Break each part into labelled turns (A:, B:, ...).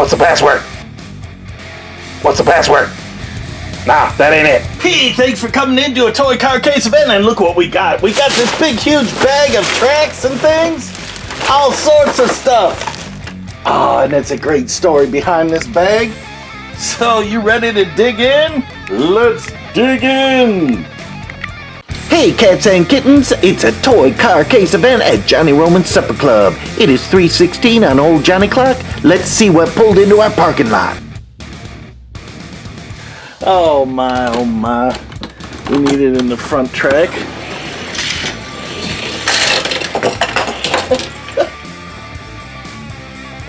A: What's the password? What's the password? Nah, that ain't it.
B: Hey, thanks for coming into a toy car case event, and look what we got. We got this big, huge bag of tracks and things. All sorts of stuff. Oh, and it's a great story behind this bag. So, you ready to dig in? Let's dig in! Hey cats and kittens, it's a toy car case event at Johnny Roman's Supper Club. It is 3:16 on Old Johnny Clock. Let's see what pulled into our parking lot. Oh my. We need it in the front track.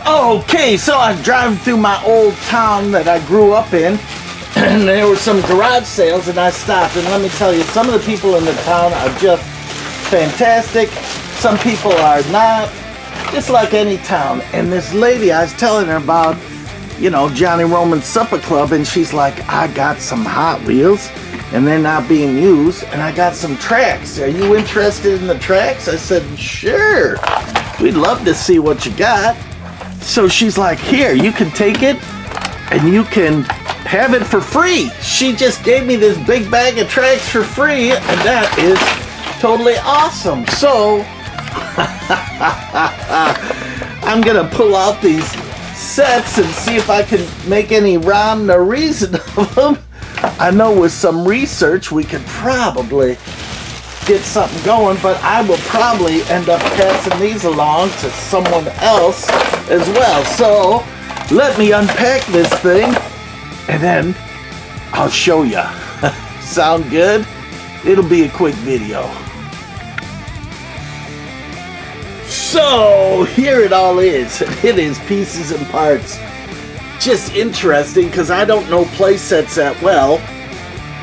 B: Okay, so I was driving through my old town that I grew up in, and there were some garage sales, and I stopped, and let me tell you, some of the people in the town are just fantastic. Some people are not, just like any town. And this lady, I was telling her about, you know, Johnny Roman's Supper Club, and she's like, I got some Hot Wheels, and they're not being used, and I got some tracks. Are you interested in the tracks? I said, sure. We'd love to see what you got. So she's like, here, you can take it, and you can have it for free. She just gave me this big bag of tracks for free, and that is totally awesome. So, I'm gonna pull out these sets and see if I can make any rhyme or reason of them. I know with some research we could probably get something going, but I will probably end up passing these along to someone else as well. So let me unpack this thing and then I'll show you. Sound good? It'll be a quick video. So here it all is. It is pieces and parts. Just interesting because I don't know play sets that well,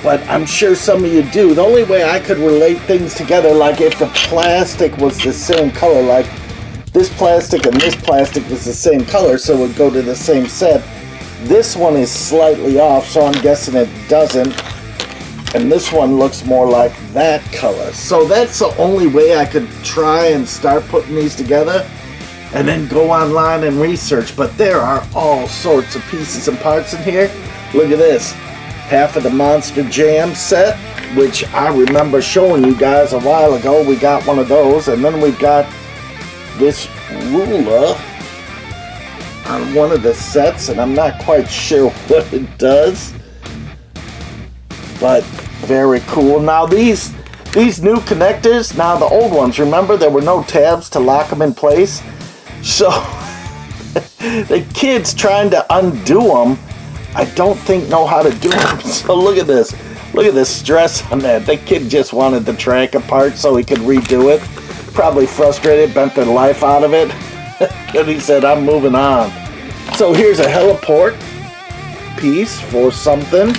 B: but I'm sure some of you do. The only way I could relate things together, like if the plastic was the same color, like this plastic and this plastic was the same color, so it would go to the same set. This one is slightly off, so I'm guessing it doesn't. And this one looks more like that color. So that's the only way I could try and start putting these together, and then go online and research. But there are all sorts of pieces and parts in here. Look at this. Half of the Monster Jam set, which I remember showing you guys a while ago. We got one of those, and then we've got this ruler on one of the sets, and I'm not quite sure what it does, but very cool. Now these new connectors, now the old ones, remember there were no tabs to lock them in place, so the kids trying to undo them, I don't think know how to do them. So look at this. Look at the stress on that. The kid just wanted the track apart so he could redo it. Probably frustrated, bent their life out of it. And he said, I'm moving on. So here's a heliport piece for something.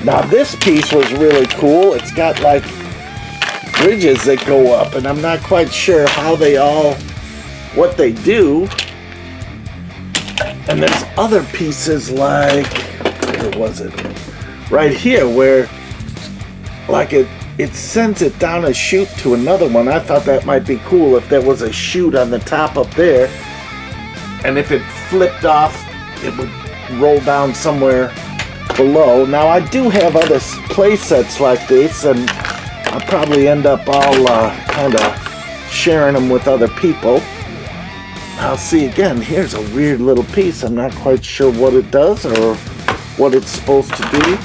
B: Now this piece was really cool. It's got like bridges that go up, and I'm not quite sure how they all, what they do. And there's other pieces like, where was it? Right here, where like it sends it down a chute to another one. I thought that might be cool if there was a chute on the top up there, and if it flipped off, it would roll down somewhere below. Now I do have other play sets like this, and I'll probably end up all kind of sharing them with other people. I'll see. Again, here's a weird little piece. I'm not quite sure what it does or what it's supposed to do.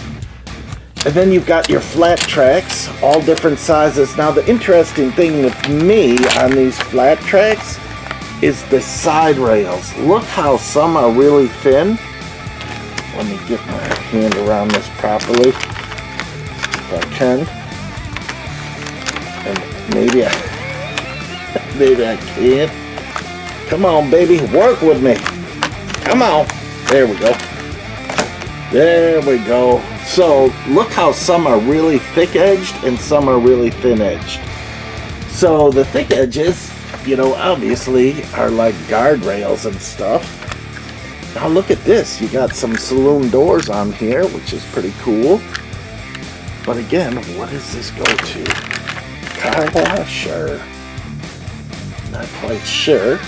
B: And then you've got your flat tracks, all different sizes. Now the interesting thing with me on these flat tracks is the side rails. Look how some are really thin. Let me get my hand around this properly, if I can. And maybe I can't. Come on, baby, work with me. Come on. There we go. There we go. So look how some are really thick edged and some are really thin edged. So the thick edges, you know, obviously are like guardrails and stuff. Now look at this. You got some saloon doors on here, which is pretty cool. But again, what does this go to? Car wash or not quite sure.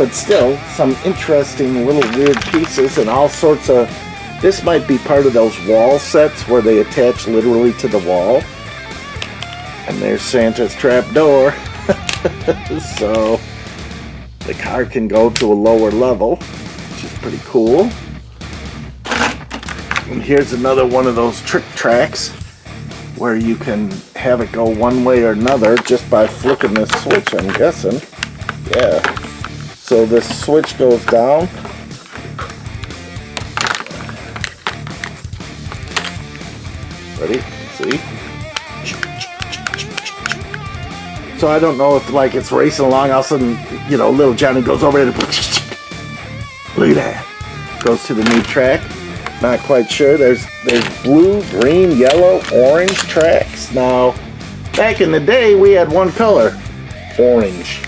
B: but still some interesting little weird pieces and all sorts of. This might be part of those wall sets where they attach literally to the wall. And there's Santa's trap door. So the car can go to a lower level, which is pretty cool. And here's another one of those trick tracks where you can have it go one way or another just by flicking this switch, I'm guessing. Yeah. So this switch goes down. Ready? See? So I don't know if like it's racing along, all of a sudden, you know, little Johnny goes over there and look at that. Goes to the new track. Not quite sure. There's blue, green, yellow, orange tracks. Now, back in the day, we had one color, orange.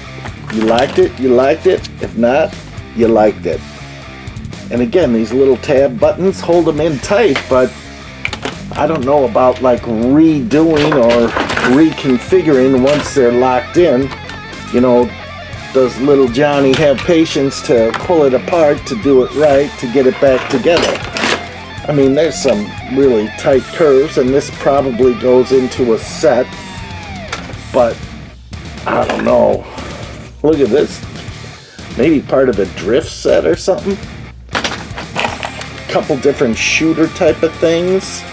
B: You liked it, you liked it. If not, you liked it. And again, these little tab buttons hold them in tight, but I don't know about like redoing or reconfiguring once they're locked in. You know, does little Johnny have patience to pull it apart to do it right, to get it back together? I mean, there's some really tight curves, and this probably goes into a set, but I don't know. Look at this. Maybe part of a drift set or something? Couple different shooter type of things.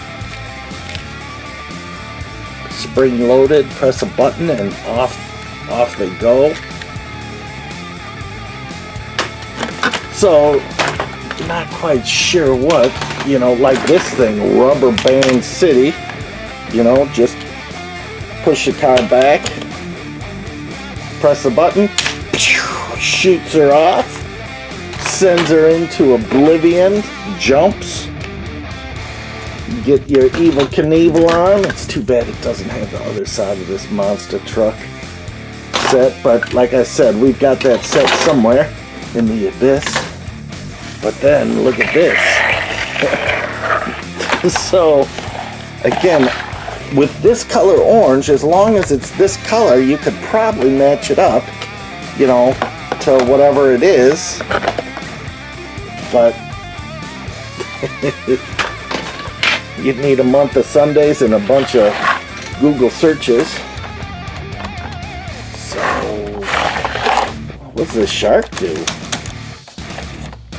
B: Spring loaded, press a button and off they go. So, not quite sure what, you know, like this thing, Rubber Band City, you know, just push the car back, press the button, shoots her off, sends her into oblivion, jumps. Get your Evel Knievel on. It's too bad it doesn't have the other side of this monster truck set, but like I said, we've got that set somewhere in the abyss. But then look at this. So again, with this color orange, as long as it's this color, you could probably match it up, you know, to whatever it is. But you'd need a month of Sundays and a bunch of Google searches. So, what's this shark do?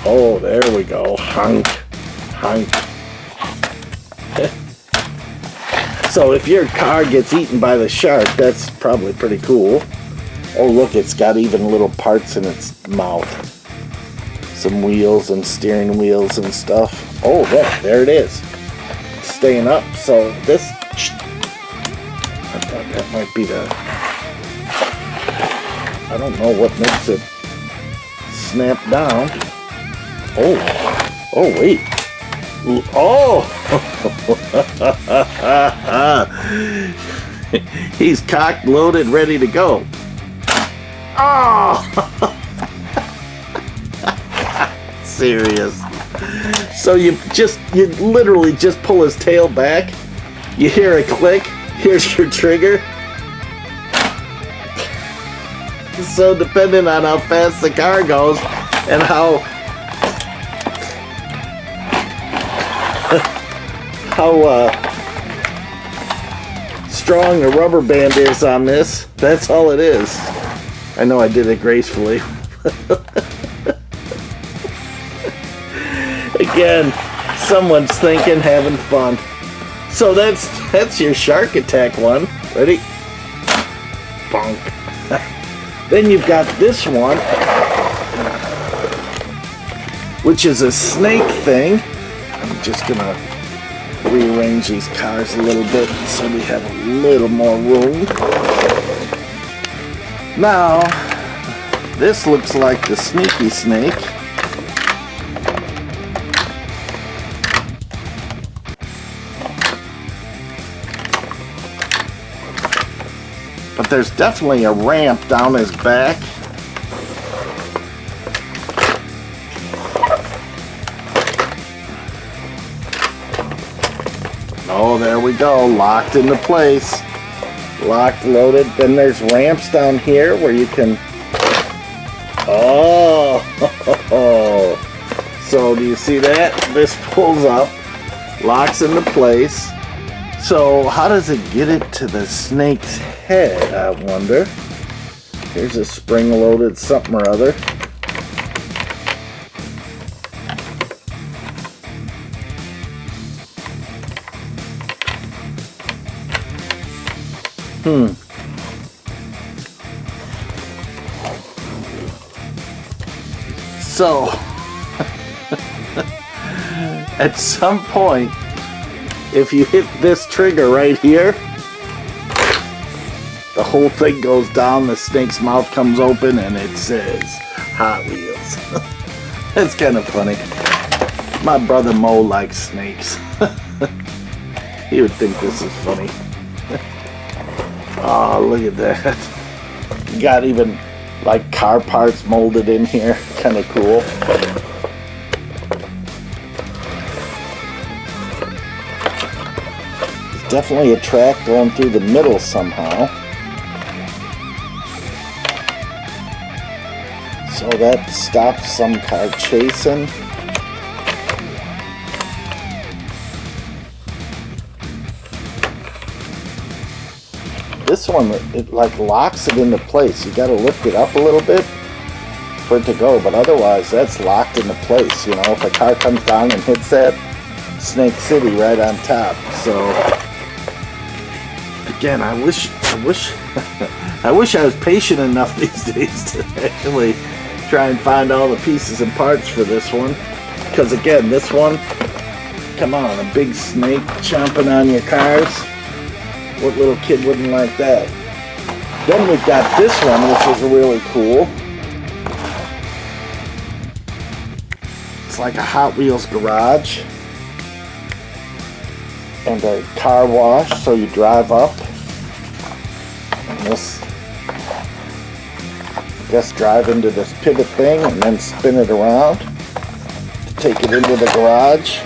B: Oh, there we go. Honk. Honk. So if your car gets eaten by the shark, that's probably pretty cool. Oh, look, it's got even little parts in its mouth. Some wheels and steering wheels and stuff. Oh, look, there it is. Staying up. So this, I thought that might be the, I don't know what makes it snap down. Oh, wait. Oh! He's cocked, loaded, ready to go. Oh! Serious. So you literally just pull his tail back. You hear a click. Here's your trigger. So depending on how fast the car goes and how strong the rubber band is on this, that's all it is. I know I did it gracefully. Again, someone's thinking, having fun. So that's your shark attack one. Ready? Bonk. Then you've got this one, which is a snake thing. I'm just gonna rearrange these cars a little bit so we have a little more room. Now, this looks like the sneaky snake. But there's definitely a ramp down his back. Oh, there we go. Locked into place. Locked, loaded. Then there's ramps down here where you can... Oh! So do you see that? This pulls up, locks into place. So how does it get it to the snake's head, I wonder? Here's a spring-loaded something or other. So, at some point, if you hit this trigger right here, the whole thing goes down, the snake's mouth comes open, and it says Hot Wheels. That's kind of funny. My brother Mo likes snakes. He would think this is funny. Oh, look at that. You got even like car parts molded in here. Kind of cool. There's definitely a track going through the middle somehow. So that stops some car chasing. This one, it like locks it into place. You got to lift it up a little bit for it to go, but otherwise that's locked into place. You know, if a car comes down and hits that, Snake City right on top. So again, I wish I wish I was patient enough these days to actually try and find all the pieces and parts for this one. Because again, this one, come on, a big snake chomping on your cars. What little kid wouldn't like that? Then we've got this one, which is really cool. It's like a Hot Wheels garage and a car wash, so you drive up. And this, I guess, drive into this pivot thing and then spin it around to take it into the garage.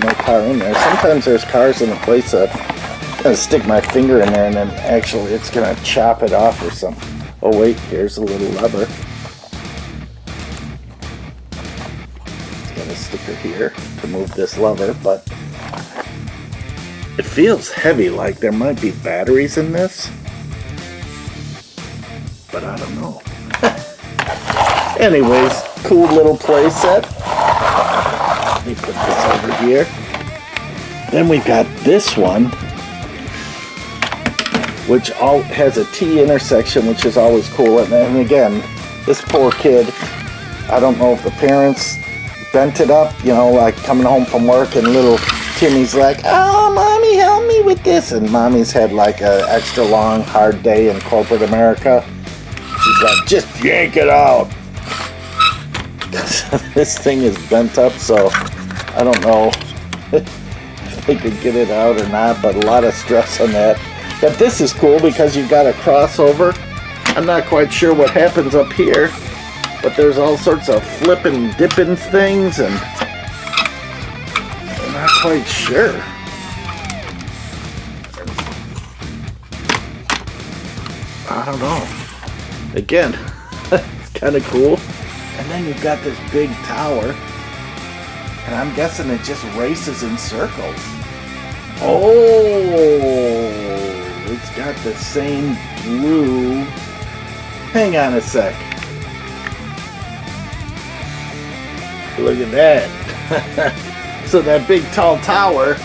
B: No car in there. Sometimes there's cars in the place that I'm gonna stick my finger in there and then actually it's gonna chop it off or something. Oh wait, here's a little lever. It's got a sticker here to move this lever, but it feels heavy, like there might be batteries in this, but I don't know. Anyways, cool little play set. Let me put this over here. Then we've got this one, which all has a T intersection, which is always cool. And again, this poor kid, I don't know if the parents bent it up, you know, like coming home from work and little Timmy's like, oh, mommy, help me with this. And mommy's had like an extra long, hard day in corporate America. She's like, just yank it out. This thing is bent up, so I don't know if they could get it out or not, but a lot of stress on that. But this is cool because you've got a crossover. I'm not quite sure what happens up here, but there's all sorts of flipping, dipping things, and I'm not quite sure. I don't know. Again, it's kind of cool. And then you've got this big tower, and I'm guessing it just races in circles. Oh, it's got the same blue. Hang on a sec. Look at that. So that big tall tower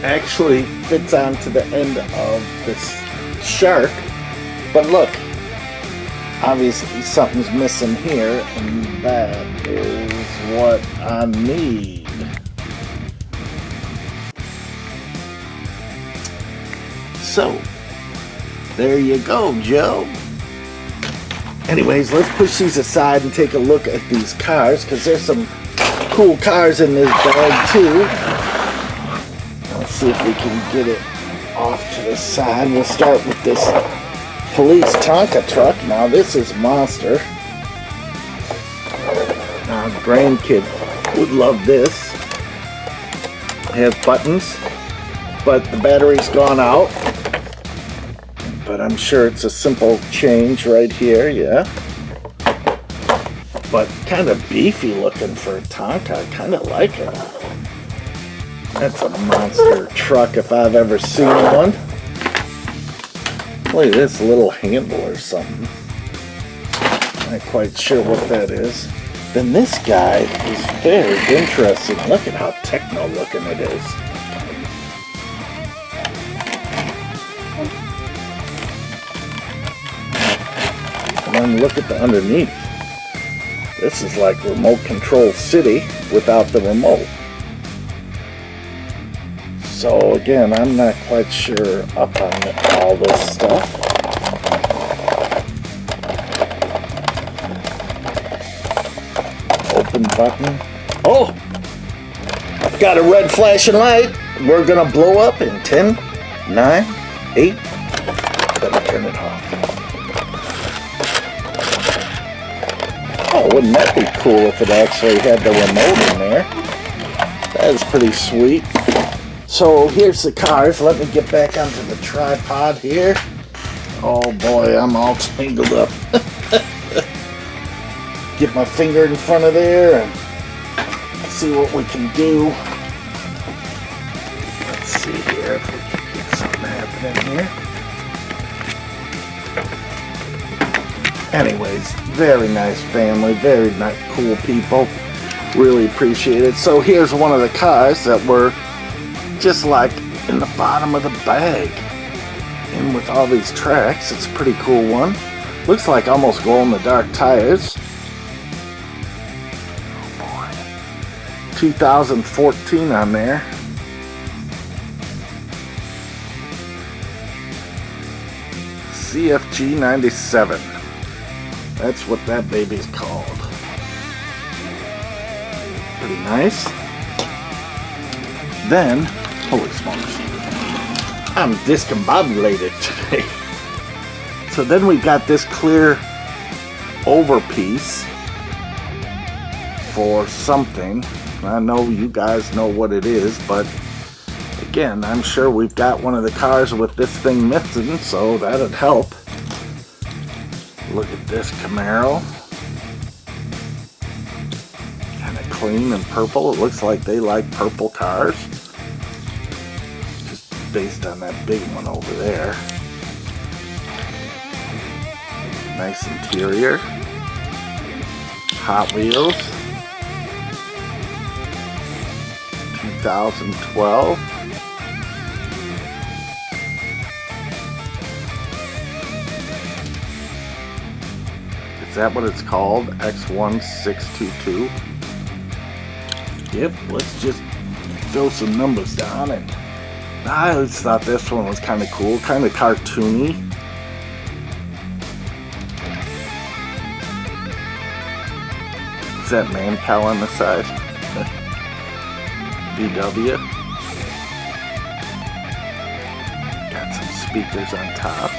B: actually fits onto the end of this shark. But look, obviously something's missing here, and that is what I need. So, there you go, Joe. Anyways, let's push these aside and take a look at these cars, because there's some cool cars in this bag too. Let's see if we can get it off to the side. We'll start with this police Tonka truck. Now this is a monster. Now grandkid would love this. has buttons, but the battery's gone out. But I'm sure it's a simple change right here, yeah. But kind of beefy looking for a Tonka. I kind of like it. That's a monster truck if I've ever seen one. Look at this little handle or something. Not quite sure what that is. Then this guy is very interesting. Look at how techno looking it is. And then look at the underneath. This is like remote control city without the remote. So again, I'm not quite sure up on all this stuff. Open button. Oh! Got a red flashing light. We're gonna blow up in 10, 9, 8. Better turn it off. Oh, wouldn't that be cool if it actually had the remote in there? That is pretty sweet. So here's the cars. Let me get back onto the tripod here. Oh boy, I'm all tangled up. Get my finger in front of there and see what we can do. Let's see here if we can get something happening here. Anyways, very nice family, very nice, cool people. Really appreciate it. So here's one of the cars that were just like in the bottom of the bag. And with all these tracks, it's a pretty cool one. Looks like almost glow-in-the-dark tires. 2014 on there. CFG 97. That's what that baby's called. Pretty nice. Then, holy smokes, I'm discombobulated today. So then we got this clear over piece for something. I know you guys know what it is, but again, I'm sure we've got one of the cars with this thing missing, so that'd help. Look at this Camaro. Kind of clean and purple. It looks like they like purple cars. Just based on that big one over there. Nice interior. Hot Wheels. 2012. Is that what it's called? X1622. Yep, let's just throw some numbers down. And I always thought this one was kind of cool, kind of cartoony. Is that man cow on the side? VW. Got some speakers on top.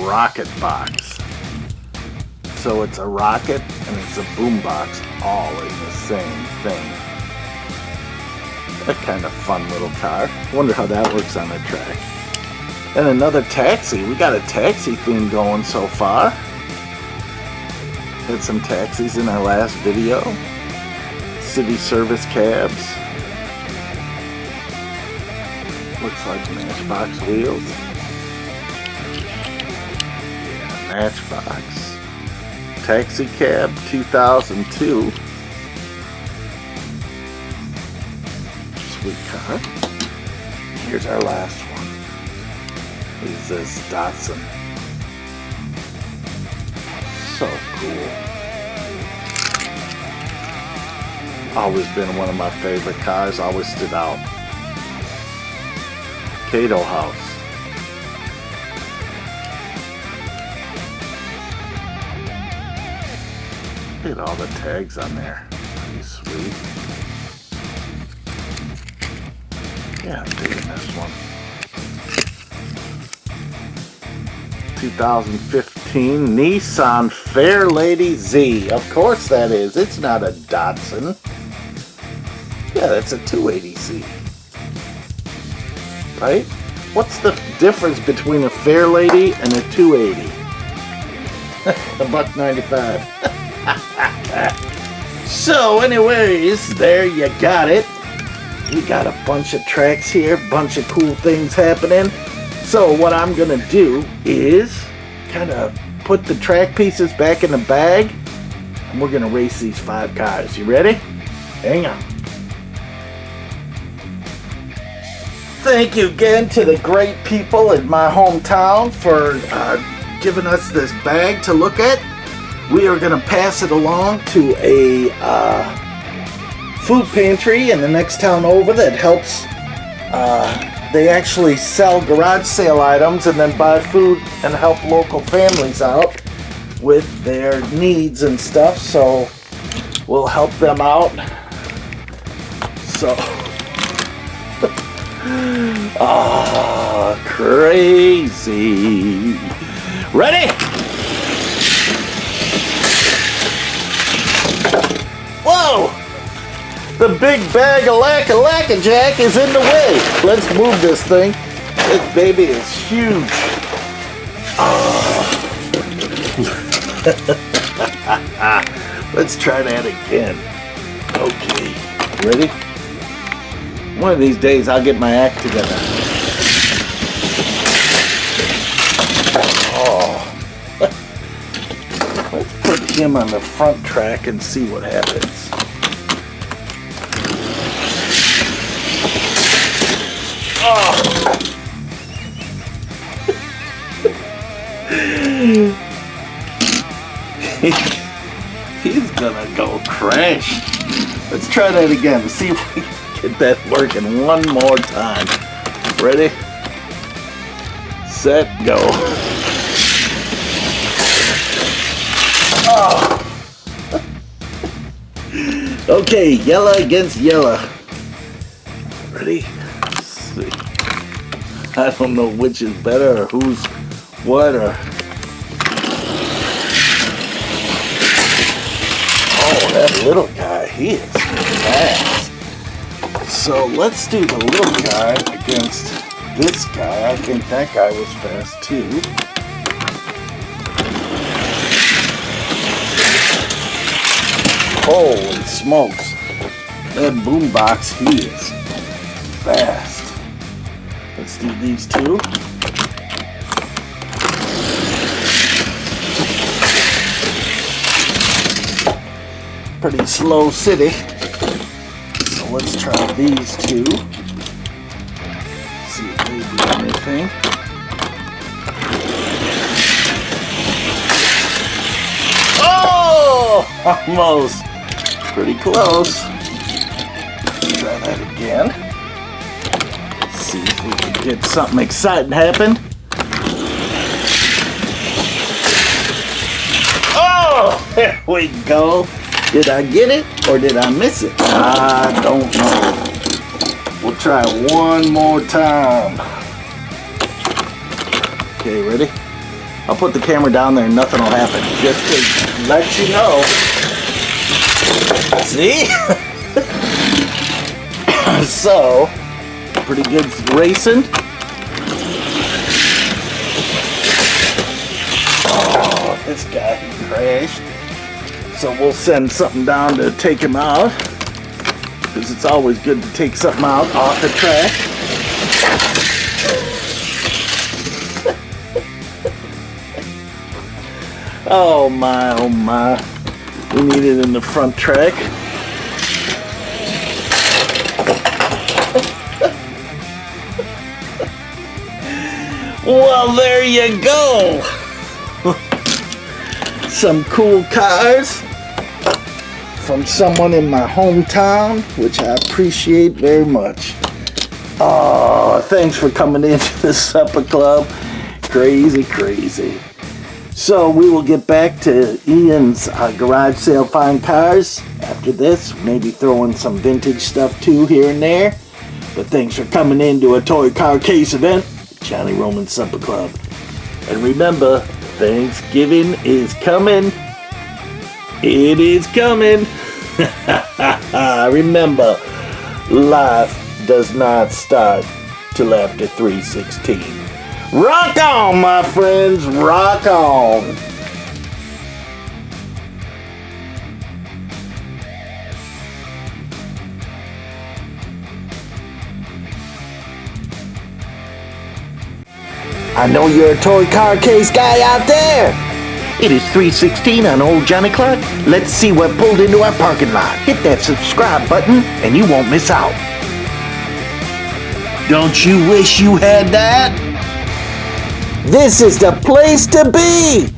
B: Rocket box. So it's a rocket and it's a boombox all in the same thing. A kind of fun little car. Wonder how that works on a track. And another taxi. We got a taxi theme going so far. Had some taxis in our last video. City service cabs. Looks like Matchbox wheels. Yeah, Matchbox. Taxi cab 2002. Sweet car. Here's our last one. Is this Datsun. So cool. Always been one of my favorite cars, always stood out. Cato House. Look at all the tags on there. Pretty sweet. Yeah, I'm digging this one. 2015 2014 Nissan Fairlady Z. Of course that is. It's not a Datsun. Yeah, that's a 280Z. Right? What's the difference between a Fairlady and a 280? $1.95. So anyways, there you got it. We got a bunch of tracks here, bunch of cool things happening. So what I'm gonna do is kind of put the track pieces back in the bag, and we're gonna race these 5 cars. You ready? Hang on. Thank you again to the great people in my hometown for giving us this bag to look at. We are gonna pass it along to a food pantry in the next town over that helps. They actually sell garage sale items and then buy food and help local families out with their needs and stuff. So we'll help them out. So, crazy. Ready? Whoa! The big bag of lacka-jack is in the way. Let's move this thing. This baby is huge. Let's try that again. Okay, ready? One of these days I'll get my act together. Let's put him on the front track and see what happens. He's gonna go crash. Let's try that again. See if we can get that working one more time. Ready? Set, go. Okay, yellow against yellow. Ready? Let's see. I don't know which is better or who's what or... Oh, that little guy, he is fast. So let's do the little guy against this guy. I think that guy was fast too. Holy smokes. That boombox, he is fast. Let's do these two. Pretty slow city. So let's try these two. See if they do anything. Oh! Almost. Pretty close. Let's try that again. See if we can get something exciting happen. Oh! There we go. Did I get it or did I miss it? I don't know. We'll try one more time. Okay, ready? I'll put the camera down there and nothing will happen. Just to let you know. See? So, pretty good racing. Oh, this guy crashed. So we'll send something down to take him out. Because it's always good to take something out off the track. Oh my, oh my. We need it in the front track. Well, there you go. Some cool cars from someone in my hometown, which I appreciate very much. Oh, thanks for coming into the supper club. Crazy, crazy. So we will get back to Ian's garage sale fine cars after this. Maybe throw in some vintage stuff too here and there. But thanks for coming into a toy car case event, Johnny Roman Supper Club. And remember, Thanksgiving is coming. It is coming. Remember, life does not start till after 3/16. Rock on, my friends, rock on. I know you're a toy car case guy out there. It is 3:16 on Old Johnny Clark. Let's see what pulled into our parking lot. Hit that subscribe button and you won't miss out. Don't you wish you had that? This is the place to be.